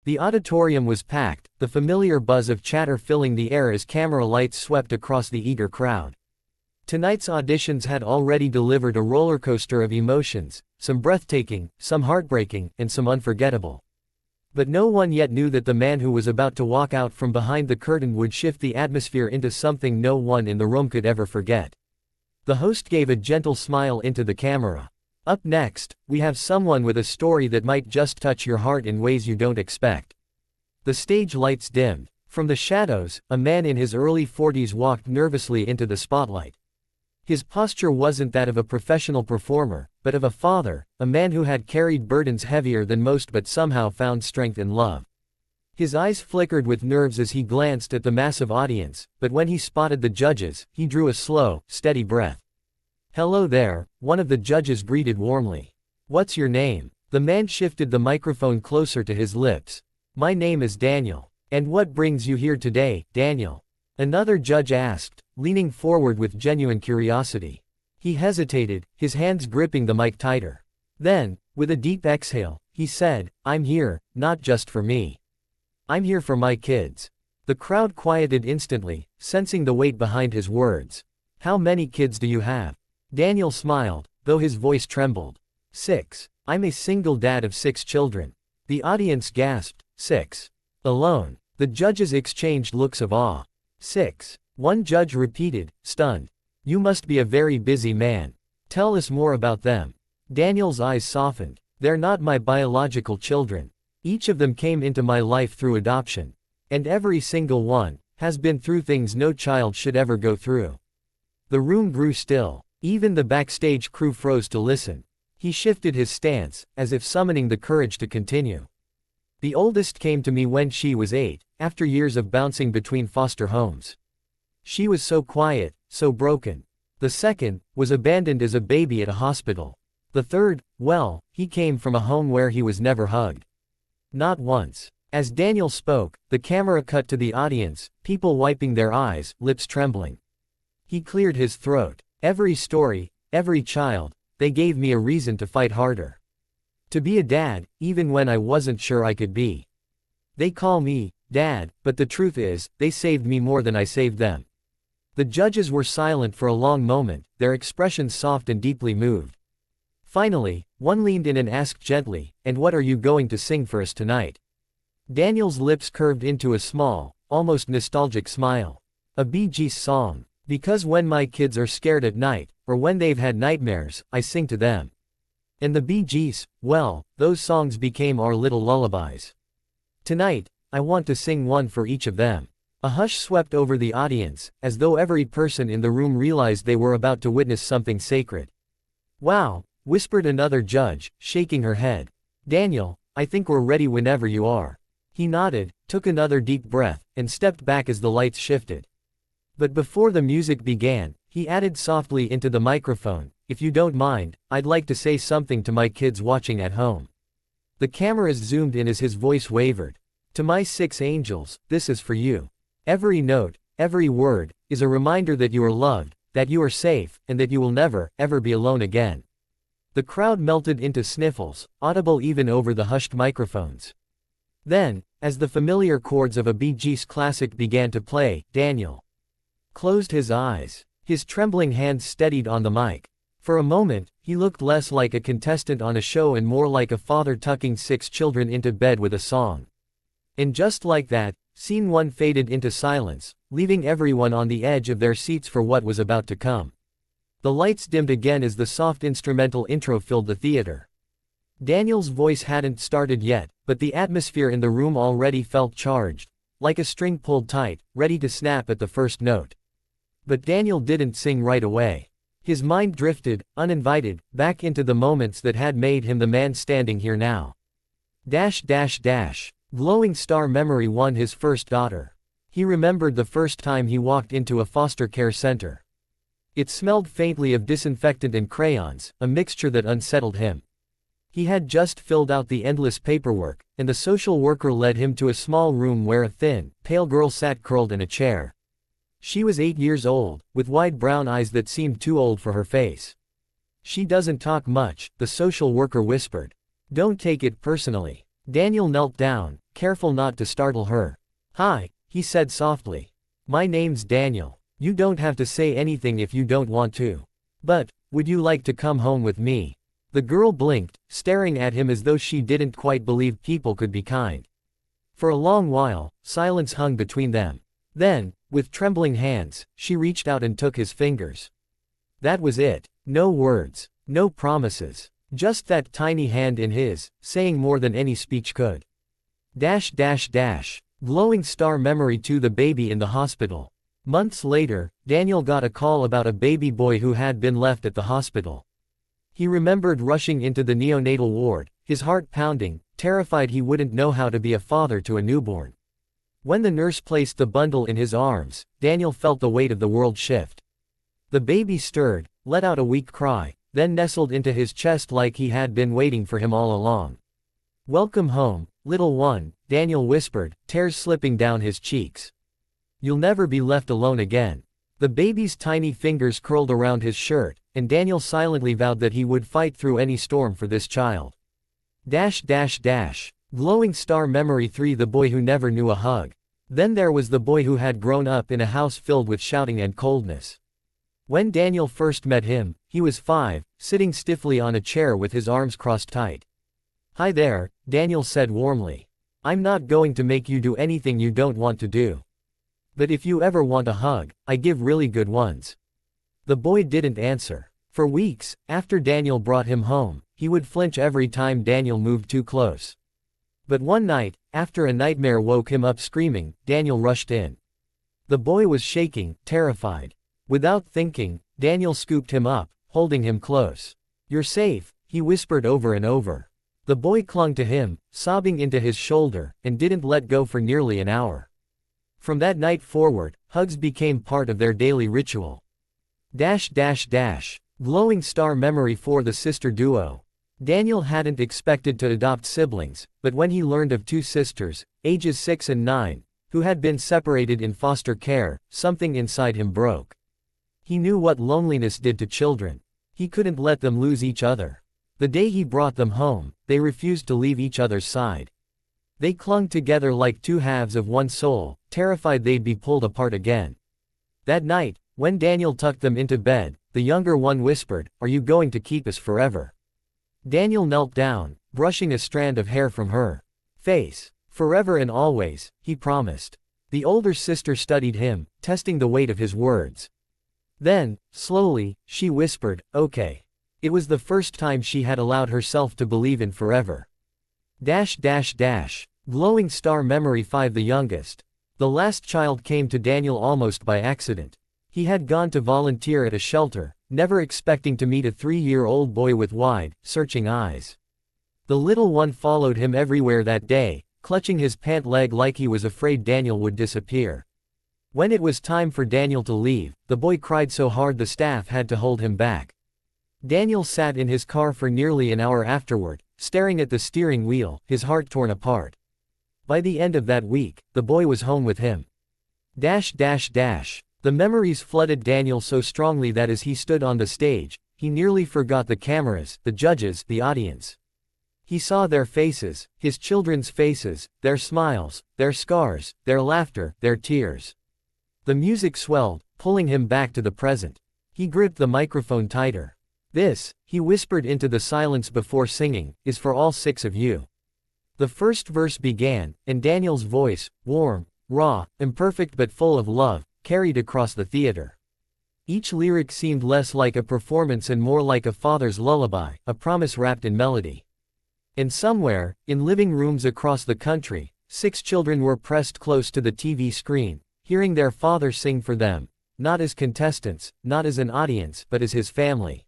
The auditorium was packed, the familiar buzz of chatter filling the air as camera lights swept across the eager crowd. Tonight's auditions had already delivered a roller coaster of emotions, some breathtaking, some heartbreaking, and some unforgettable. But no one yet knew that the man who was about to walk out from behind the curtain would shift the atmosphere into something no one in the room could ever forget. The host gave a gentle smile into the camera. Up next, we have someone with a story that might just touch your heart in ways you don't expect. The stage lights dimmed. From the shadows, a man in his early 40s walked nervously into the spotlight. His posture wasn't that of a professional performer, but of a father, a man who had carried burdens heavier than most but somehow found strength in love. His eyes flickered with nerves as he glanced at the massive audience, but when he spotted the judges, he drew a slow, steady breath. "Hello there," one of the judges greeted warmly. "What's your name?" The man shifted the microphone closer to his lips. "My name is Daniel. And what brings you here today, Daniel?" Another judge asked, leaning forward with genuine curiosity. He hesitated, his hands gripping the mic tighter. Then, with a deep exhale, he said, "I'm here, not just for me. I'm here for my kids." The crowd quieted instantly, sensing the weight behind his words. "How many kids do you have?" Daniel smiled, though his voice trembled. 6. I'm a single dad of 6 children." The audience gasped. 6. Alone. The judges exchanged looks of awe. 6. One judge repeated, stunned. "You must be a very busy man. Tell us more about them." Daniel's eyes softened. "They're not my biological children. Each of them came into my life through adoption. And every single one has been through things no child should ever go through." The room grew still. Even the backstage crew froze to listen. He shifted his stance, as if summoning the courage to continue. "The oldest came to me when she was 8, after years of bouncing between foster homes. She was so quiet, so broken. The second was abandoned as a baby at a hospital. The third, well, he came from a home where he was never hugged. Not once." As Daniel spoke, the camera cut to the audience, people wiping their eyes, lips trembling. He cleared his throat. "Every story, every child, they gave me a reason to fight harder. To be a dad, even when I wasn't sure I could be. They call me Dad, but the truth is, they saved me more than I saved them." The judges were silent for a long moment, their expressions soft and deeply moved. Finally, one leaned in and asked gently, "And what are you going to sing for us tonight?" Daniel's lips curved into a small, almost nostalgic smile. "A Bee Gees song. Because when my kids are scared at night, or when they've had nightmares, I sing to them." And the Bee Gees, well, those songs became our little lullabies. "Tonight, I want to sing one for each of them." A hush swept over the audience, as though every person in the room realized they were about to witness something sacred. "Wow," whispered another judge, shaking her head. "Daniel, I think we're ready whenever you are." He nodded, took another deep breath, and stepped back as the lights shifted. But before the music began, he added softly into the microphone, "If you don't mind, I'd like to say something to my kids watching at home." The cameras zoomed in as his voice wavered. "To my 6 angels, this is for you. Every note, every word, is a reminder that you are loved, that you are safe, and that you will never, ever be alone again." The crowd melted into sniffles, audible even over the hushed microphones. Then, as the familiar chords of a Bee Gees classic began to play, Daniel closed his eyes. His trembling hands steadied on the mic. For a moment, he looked less like a contestant on a show and more like a father tucking 6 children into bed with a song. And just like that, scene 1 faded into silence, leaving everyone on the edge of their seats for what was about to come. The lights dimmed again as the soft instrumental intro filled the theater. Daniel's voice hadn't started yet, but the atmosphere in the room already felt charged, like a string pulled tight, ready to snap at the first note. But Daniel didn't sing right away. His mind drifted, uninvited, back into the moments that had made him the man standing here now. Glowing star memory won his first daughter. He remembered the first time he walked into a foster care center. It smelled faintly of disinfectant and crayons, a mixture that unsettled him. He had just filled out the endless paperwork, and the social worker led him to a small room where a thin, pale girl sat curled in a chair. She was 8 years old, with wide brown eyes that seemed too old for her face. "She doesn't talk much," the social worker whispered. "Don't take it personally." Daniel knelt down, careful not to startle her. "Hi," he said softly. "My name's Daniel. You don't have to say anything if you don't want to. But, would you like to come home with me?" The girl blinked, staring at him as though she didn't quite believe people could be kind. For a long while, silence hung between them. Then, with trembling hands, she reached out and took his fingers. That was it. No words. No promises. Just that tiny hand in his, saying more than any speech could. Glowing star memory to the baby in the hospital. Months later, Daniel got a call about a baby boy who had been left at the hospital. He remembered rushing into the neonatal ward, his heart pounding, terrified he wouldn't know how to be a father to a newborn. When the nurse placed the bundle in his arms, Daniel felt the weight of the world shift. The baby stirred, let out a weak cry, then nestled into his chest like he had been waiting for him all along. "Welcome home, little one," Daniel whispered, tears slipping down his cheeks. "You'll never be left alone again." The baby's tiny fingers curled around his shirt, and Daniel silently vowed that he would fight through any storm for this child. Glowing star memory 3. The boy who never knew a hug. Then there was the boy who had grown up in a house filled with shouting and coldness. When Daniel first met him, he was 5, sitting stiffly on a chair with his arms crossed tight. "Hi there," Daniel said warmly. "I'm not going to make you do anything you don't want to do. But if you ever want a hug, I give really good ones." The boy didn't answer. For weeks, after Daniel brought him home, he would flinch every time Daniel moved too close. But one night, after a nightmare woke him up screaming, Daniel rushed in. The boy was shaking, terrified. Without thinking, Daniel scooped him up, holding him close. "You're safe," he whispered over and over. The boy clung to him, sobbing into his shoulder, and didn't let go for nearly an hour. From that night forward, hugs became part of their daily ritual. Glowing star memory for the sister duo. Daniel hadn't expected to adopt siblings, but when he learned of 2 sisters, ages 6 and 9, who had been separated in foster care, something inside him broke. He knew what loneliness did to children. He couldn't let them lose each other. The day he brought them home, they refused to leave each other's side. They clung together like 2 halves of one soul, terrified they'd be pulled apart again. That night, when Daniel tucked them into bed, the younger one whispered, "Are you going to keep us forever?" Daniel knelt down, brushing a strand of hair from her face. "Forever and always," he promised. The older sister studied him, testing the weight of his words. Then, slowly, she whispered, "Okay." It was the first time she had allowed herself to believe in forever. Glowing star memory 5. The youngest. The last child came to Daniel almost by accident. He had gone to volunteer at a shelter, never expecting to meet a 3-year-old boy with wide, searching eyes. The little one followed him everywhere that day, clutching his pant leg like he was afraid Daniel would disappear. When it was time for Daniel to leave, the boy cried so hard the staff had to hold him back. Daniel sat in his car for nearly an hour afterward, staring at the steering wheel, his heart torn apart. By the end of that week, the boy was home with him. The memories flooded Daniel so strongly that as he stood on the stage, he nearly forgot the cameras, the judges, the audience. He saw their faces, his children's faces, their smiles, their scars, their laughter, their tears. The music swelled, pulling him back to the present. He gripped the microphone tighter. "This," he whispered into the silence before singing, "is for all 6 of you." The first verse began, and Daniel's voice, warm, raw, imperfect but full of love, carried across the theater. Each lyric seemed less like a performance and more like a father's lullaby, a promise wrapped in melody. And somewhere, in living rooms across the country, 6 children were pressed close to the TV screen, hearing their father sing for them, not as contestants, not as an audience, but as his family.